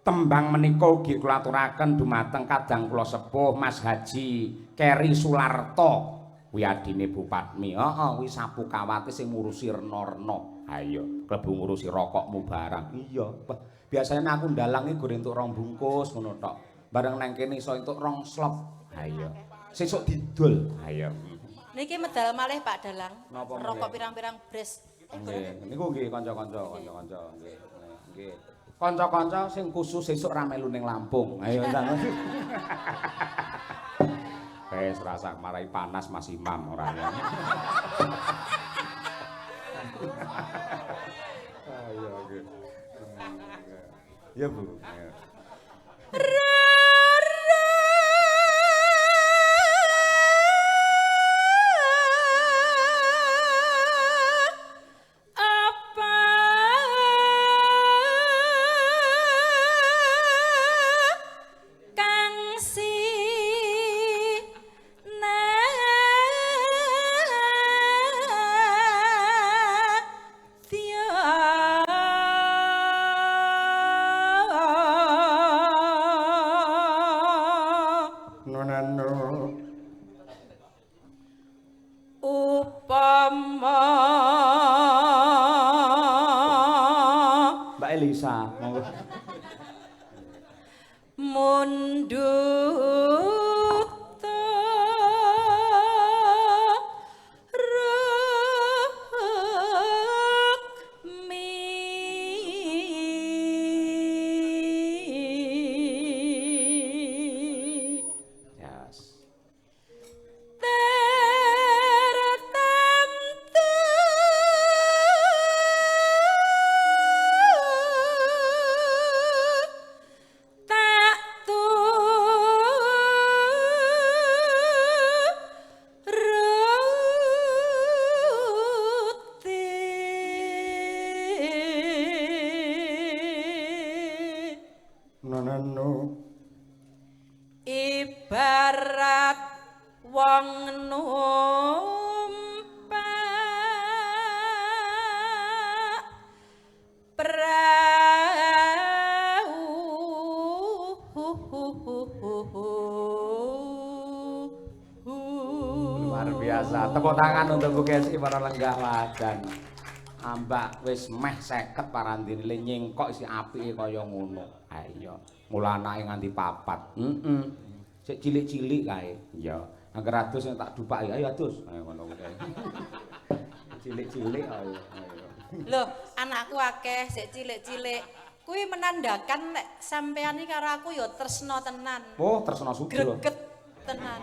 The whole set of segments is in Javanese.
Tembang menika ugi kula aturaken dumateng kadang kula sepuh Mas Haji Keri Sularto. Kuwi adine Bu Padmi. Heeh, kuwi sapu kawate sing ngurusi rena-rena. Ha iya, klebu ngurusi rokokmu barang. Iya, biasane aku ndalang iki goreng entuk 2 bungkus ngono tok. Bareng nang kene iso entuk 2 slop. Ha iya. Sesuk didol. Ha iya. Niki medal malih Pak Dalang. Napa Rokok malih? pirang-pirang bres. Nggih, niku nggih kanca-kanca, kanca-kanca nggih. Nggih. Kanca-kanca sing khusus sesuk ra melu ning Lampung. Ayo ndang. Wes rasa marai panas Mas Imam ora ya. Ayo nggih. Ya Bu. Mbak Elisa, monggo. Ibarat wong numpak Luar biasa. Tepuk tangan untuk Bu Kesi para lenggah wadan. Ambak wis meh 50 parandine nyengkok isi apike kaya ngono. Ha iya. Mula anake nganti 4. Sik cilik-cilik kae. Iya. Angger adus sing tak dupaki. Ayo adus. Ayo ngono kuwi. Cilik-cilik ayo. Loh, anakku akeh sik cilik-cilik. Kuwi menandakan nek sampeyan iki karo aku ya tresna tenan. Oh, tresna sugih. Greget tenan.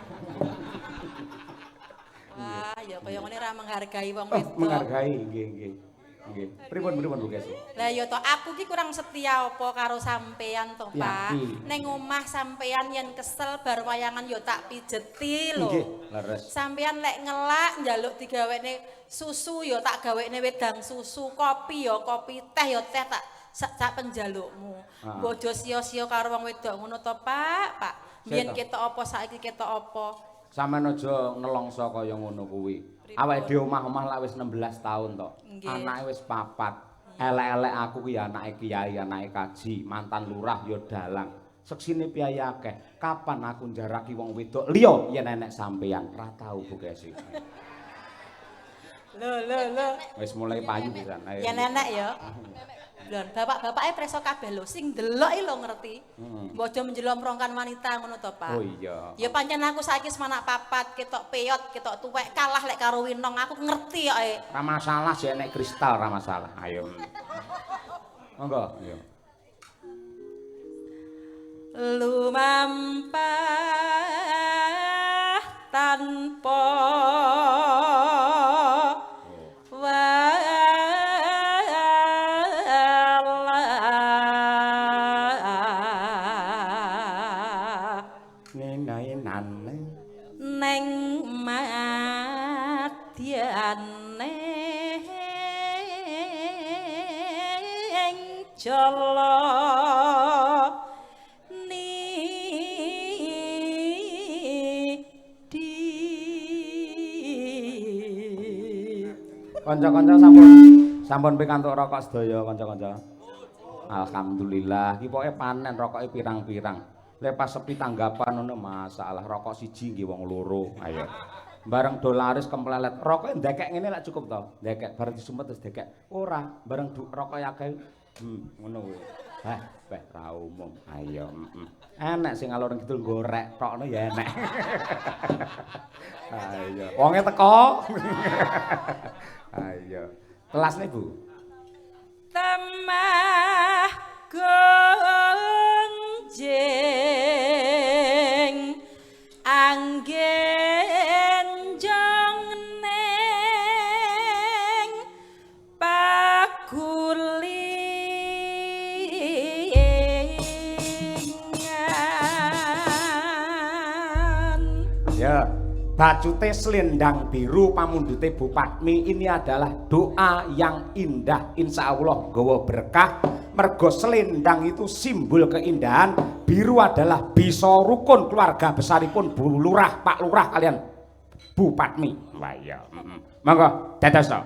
Wah, ya kaya ngene ra menghargai wong wedok. Menghargai, nggih, nggih. Nggih. Pripun Bu Kesi? Lah ya to aku ki kurang setia apa karo sampeyan to, Pak. Ning omah sampeyan yen kesel bar wayangan ya tak pijeti lho. Nggih, leres. Sampeyan lek ngelak njaluk digawekne susu ya tak gawekne wedang susu, kopi ya kopi, teh ya teh tak sak penjalukmu. Mbok aja sia-sia karo wong wedok ngono to, Pak. Pak, biyen ketok apa saiki ketok apa? Sampeyan aja nelongso kaya ngono kuwi. Awake dhewe omah-omah lak wis 16 taun to. Anake wis 4. Elek-elek aku kuwi anake kiai, anake kaji, mantan lurah ya dalang. Seksine piye akeh. Kapan aku njaraki wong wedok liya yen enek sampeyan? Ra tau Bu Kesi. Lho. Wis mulai payu pisan. Yen enek ya. Lho, bapak-bapake preso kabeh lho, sing delok iki lho ngerti. Mbok aja menjelomprongkan wanita ngono to, Pak. Oh iya. Ya pancen aku saiki semanak papat, ketok peyot, ketok tuwek, kalah lek karo Winong, aku ngerti kok. Ra masalah sih enek kristal ra masalah. Ayo. Monggo, ayo. Lumampah tanpa neng madyane jala Nidi Kanca-kanca sampun pikantuk rokok sedaya kanca-kanca. Alhamdulillah, iki pokoke panen rokoke pirang-pirang. Lek pas sepi tanggapan ngono masalah rokok siji nggih wong loro. Ayo. Bareng do laris kemplelet. Rokoke ndekek ngene lak cukup to. Ndekek bareng disumet terus ndekek. Ora, bareng rokok akeh. Ngono kuwi. Beh ra umum. Ayo, Enek sing alor kidul gorek tokno ya enek. Ayo. Wonge teko. Ayo. Kelasne, Bu. Temah gonjeng anggen jongneng pagulingan. Ya, bacute selendang biru pamundhute Bu Padmi ini adalah doa yang indah, insya Allah gawa berkah. Mergo selendang itu simbol keindahan, biru adalah bisa rukun keluarga besaripun Bu Lurah, Pak Lurah kalian Bu Padmi. Wah iya. Monggo dados to.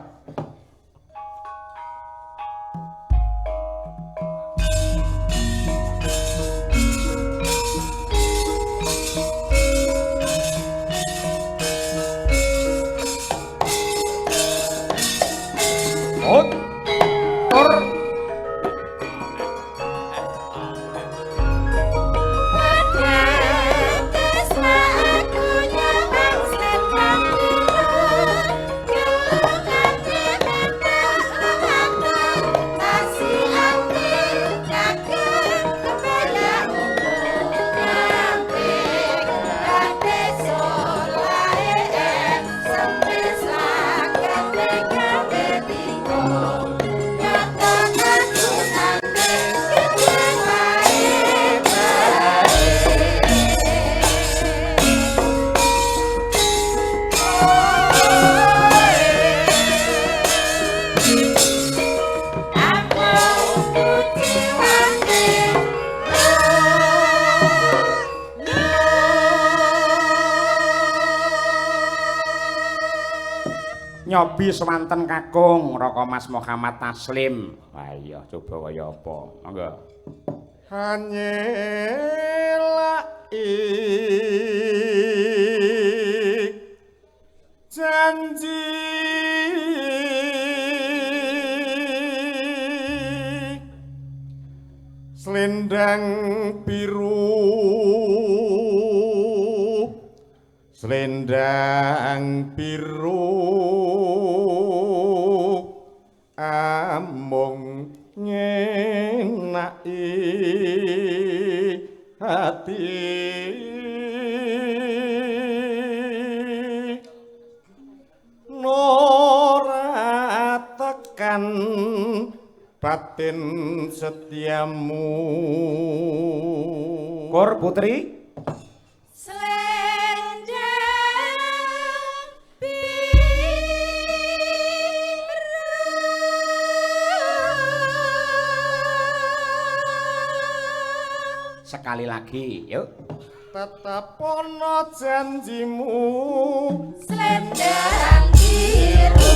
Nyobi semanten kakung Raka Mas Muhammad Taslim. Wah iya coba kaya apa. Monggo. Hanyela janji selendang biru amung ngenaki hati nora tekan batin setiamu. Kur Putri sekali lagi, yuk. Tetap ono janjimu Selendang biru.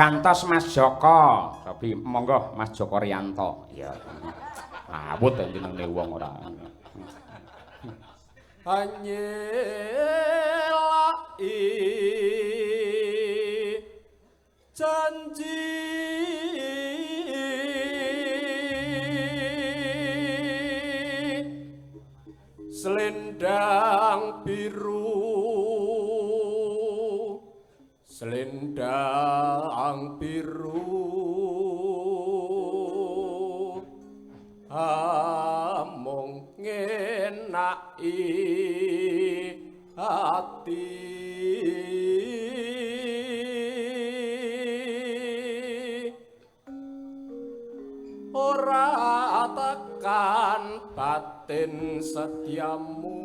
gantos Mas Joko. Tapi monggo Mas Joko Rianto. Ya. Awut jenenge wong ora. Anyelai janji selendang biru amung ngenaki ati ora tekan batin setiamu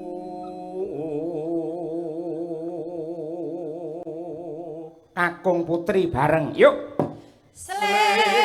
Kakung Putri bareng yuk Selendang